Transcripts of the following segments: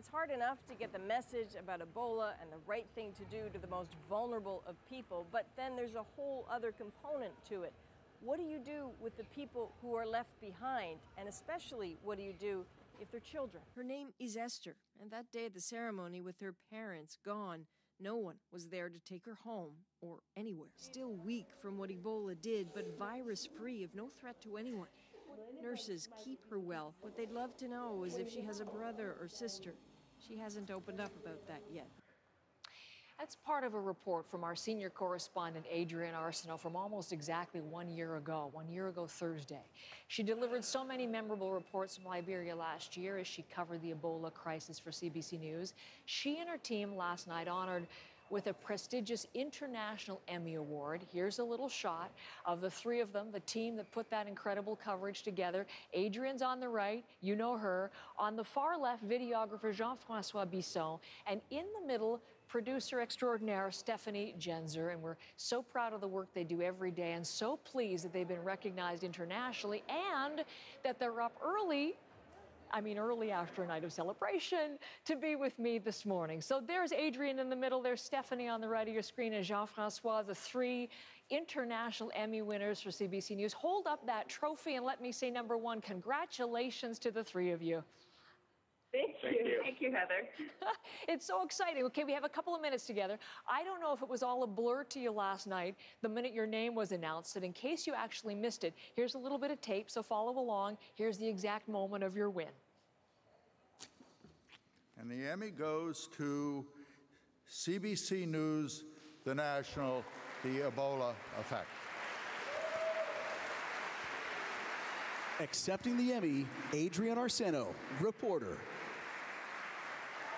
It's hard enough to get the message about Ebola and the right thing to do to the most vulnerable of people, but then there's a whole other component to it. What do you do with the people who are left behind? And especially, what do you do if they're children? Her name is Esther, and that day at the ceremony with her parents gone, no one was there to take her home or anywhere. Still weak from what Ebola did, but virus-free, of no threat to anyone. Nurses keep her well. What they'd love to know is if she has a brother or sister. She hasn't opened up about that yet. That's part of a report from our senior correspondent, Adrienne Arsenault, from almost exactly 1 year ago Thursday. She delivered so many memorable reports from Liberia last year as she covered the Ebola crisis for CBC News. She and her team last night honored with a prestigious international Emmy Award. Here's a little shot of the three of them, the team that put that incredible coverage together. Adrienne's on the right, you know her. On the far left, videographer Jean-François Bisson. And in the middle, producer extraordinaire Stephanie Genzer. And we're so proud of the work they do every day and so pleased that they've been recognized internationally and that they're up early after a night of celebration, to be with me this morning. So there's Adrienne in the middle, there's Stephanie on the right of your screen, and Jean-François, the three international Emmy winners for CBC News. Hold up that trophy and let me say, number one, congratulations to the three of you. Thank you. Thank you, Heather. It's so exciting. Okay, we have a couple of minutes together. I don't know if it was all a blur to you last night, the minute your name was announced, and in case you actually missed it, here's a little bit of tape, so follow along. Here's the exact moment of your win. And the Emmy goes to CBC News, The National, The Ebola Effect. Accepting the Emmy, Adrienne Arsenault, reporter.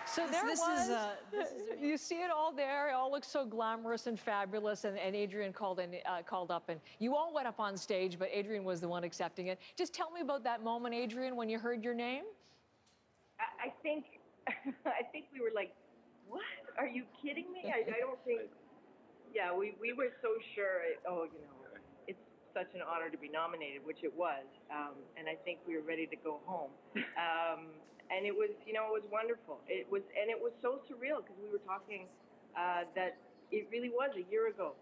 So you see it all there. It all looks so glamorous and fabulous. And Adrienne called up, and you all went up on stage, but Adrienne was the one accepting it. Just tell me about that moment, Adrienne, when you heard your name. I think we were like, what? Are you kidding me? I don't think. Yeah, we were so sure. It's such an honor to be nominated, which it was, and I think we were ready to go home. And it was, it was wonderful. It was so surreal because we were talking that it really was a year ago.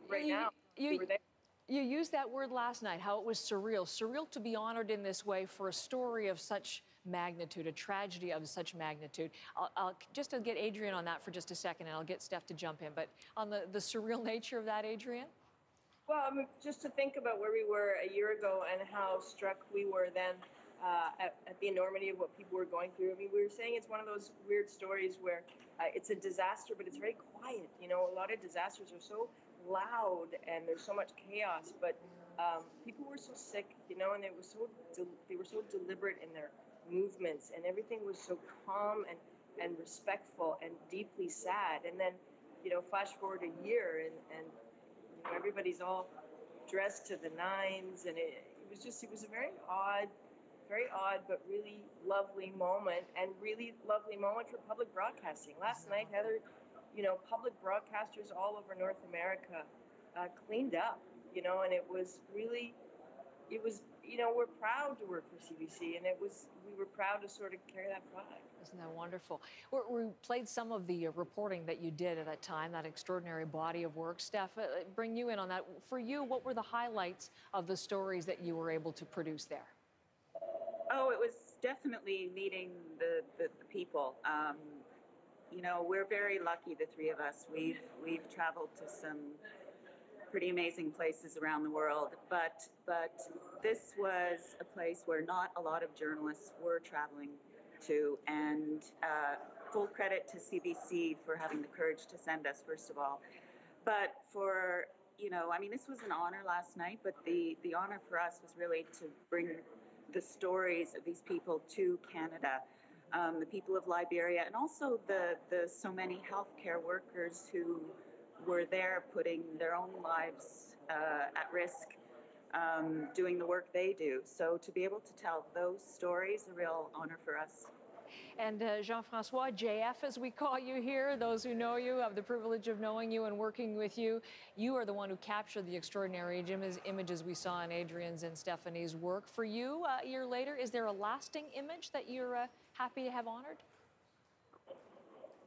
Right now we were there. You used that word last night, how it was surreal. Surreal to be honored in this way for a story of such magnitude, a tragedy of such magnitude. I'll just to get Adrienne on that for just a second, and I'll get Steph to jump in. But on the surreal nature of that, Adrienne? Well, just to think about where we were a year ago and how struck we were then at the enormity of what people were going through. I mean, we were saying it's one of those weird stories where it's a disaster, but it's very quiet. A lot of disasters are so loud and there's so much chaos, but people were so sick, and they were so deliberate in their movements, and everything was so calm and respectful and deeply sad. And then, flash forward a year and everybody's all dressed to the nines, and it was a very odd, but really lovely moment, and really lovely moment for public broadcasting. Last night, Heather, public broadcasters all over North America cleaned up, and it was really, we're proud to work for CBC, and we were proud to sort of carry that flag. Isn't that wonderful? We played some of the reporting that you did at that time, that extraordinary body of work. Steph, bring you in on that. For you, what were the highlights of the stories that you were able to produce there? Oh, it was definitely meeting the people. We're very lucky, the three of us. We've traveled to some pretty amazing places around the world, but this was a place where not a lot of journalists were traveling to, and full credit to CBC for having the courage to send us, first of all. But for, this was an honor last night, but the honor for us was really to bring the stories of these people to Canada. The people of Liberia, and also the so many healthcare workers who were there putting their own lives at risk, doing the work they do. So to be able to tell those stories, a real honor for us. And Jean-François, JF as we call you here, those who know you, have the privilege of knowing you and working with you. You are the one who captured the extraordinary images we saw in Adrienne's and Stephanie's work. For you, a year later, is there a lasting image that you're happy to have honored?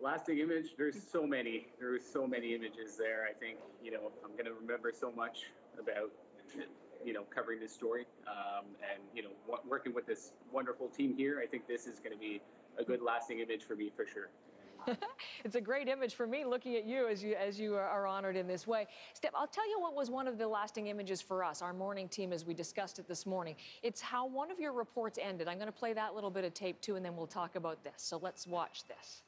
Lasting image, there's so many. There were so many images there. I think, I'm going to remember so much about, covering this story. And, working with this wonderful team here, I think this is going to be a good lasting image for me for sure. It's a great image for me looking at you as you are honored in this way. Steph, I'll tell you what was one of the lasting images for us, our morning team, as we discussed it this morning. It's how one of your reports ended. I'm going to play that little bit of tape too, and then we'll talk about this. So let's watch this.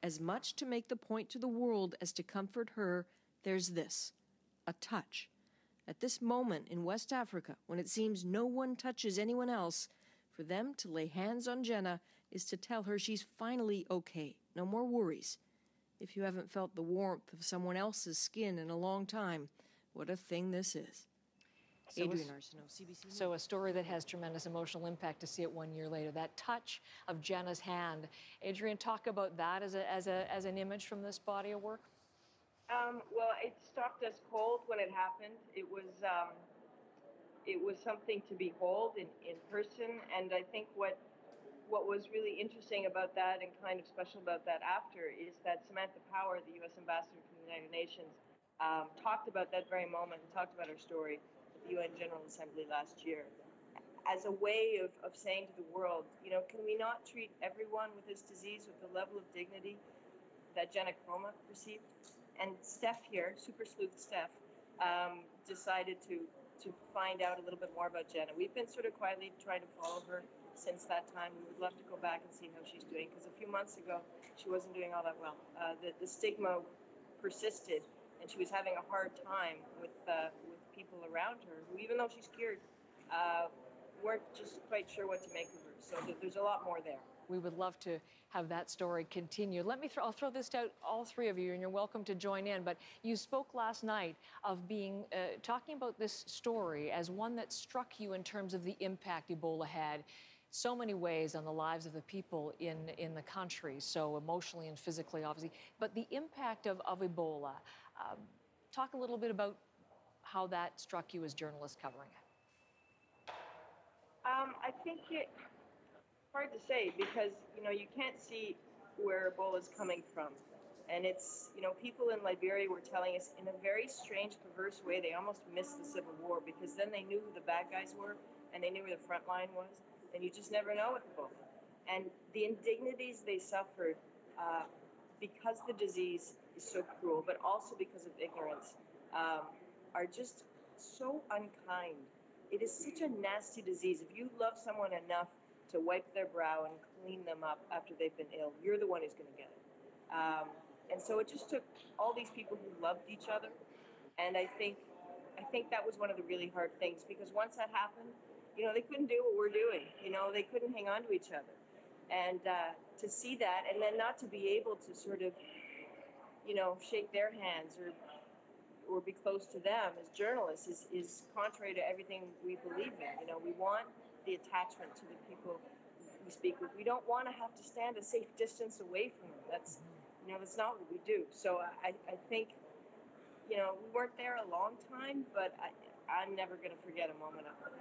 As much to make the point to the world as to comfort her, there's this, a touch. At this moment in West Africa, when it seems no one touches anyone else, for them to lay hands on Jenna is to tell her she's finally okay. No more worries. If you haven't felt the warmth of someone else's skin in a long time, what a thing this is. Adrienne Arsenault, CBC News. So a story that has tremendous emotional impact to see it 1 year later. That touch of Jenna's hand. Adrienne, talk about that as an image from this body of work. Well, it struck us cold when it happened. It was something to behold in person, and I think what was really interesting about that and kind of special about that after is that Samantha Power, the U.S. ambassador from the United Nations, talked about that very moment and talked about our story at the UN General Assembly last year as a way of saying to the world, can we not treat everyone with this disease with the level of dignity that Jenna Kroma received? And Steph here, super sleuth Steph, decided to find out a little bit more about Jenna. We've been sort of quietly trying to follow her since that time. We would love to go back and see how she's doing, because a few months ago she wasn't doing all that well. The stigma persisted, and she was having a hard time with people around her who, even though she's cured, weren't just quite sure what to make of her. So there's a lot more there. We would love to have that story continue. I'll throw this out, all three of you, and you're welcome to join in. But you spoke last night of talking about this story as one that struck you in terms of the impact Ebola had so many ways on the lives of the people in the country, so emotionally and physically, obviously. But the impact of Ebola, talk a little bit about how that struck you as journalists covering it. I think it's hard to say because, you can't see where Ebola is coming from. And it's, people in Liberia were telling us in a very strange, perverse way, they almost missed the Civil War because then they knew who the bad guys were and they knew where the front line was. And you just never know with Ebola. And the indignities they suffered because the disease is so cruel, but also because of ignorance, are just so unkind. It is such a nasty disease. If you love someone enough to wipe their brow and clean them up after they've been ill, you're the one who's going to get it. And so it just took all these people who loved each other. And I think that was one of the really hard things, because once that happened, they couldn't do what we're doing. They couldn't hang on to each other. And to see that, and then not to be able to sort of, shake their hands or be close to them as journalists is contrary to everything we believe in. We want the attachment to the people we speak with. We don't want to have to stand a safe distance away from them. That's not what we do. So I think, we weren't there a long time, but I'm never going to forget a moment of it.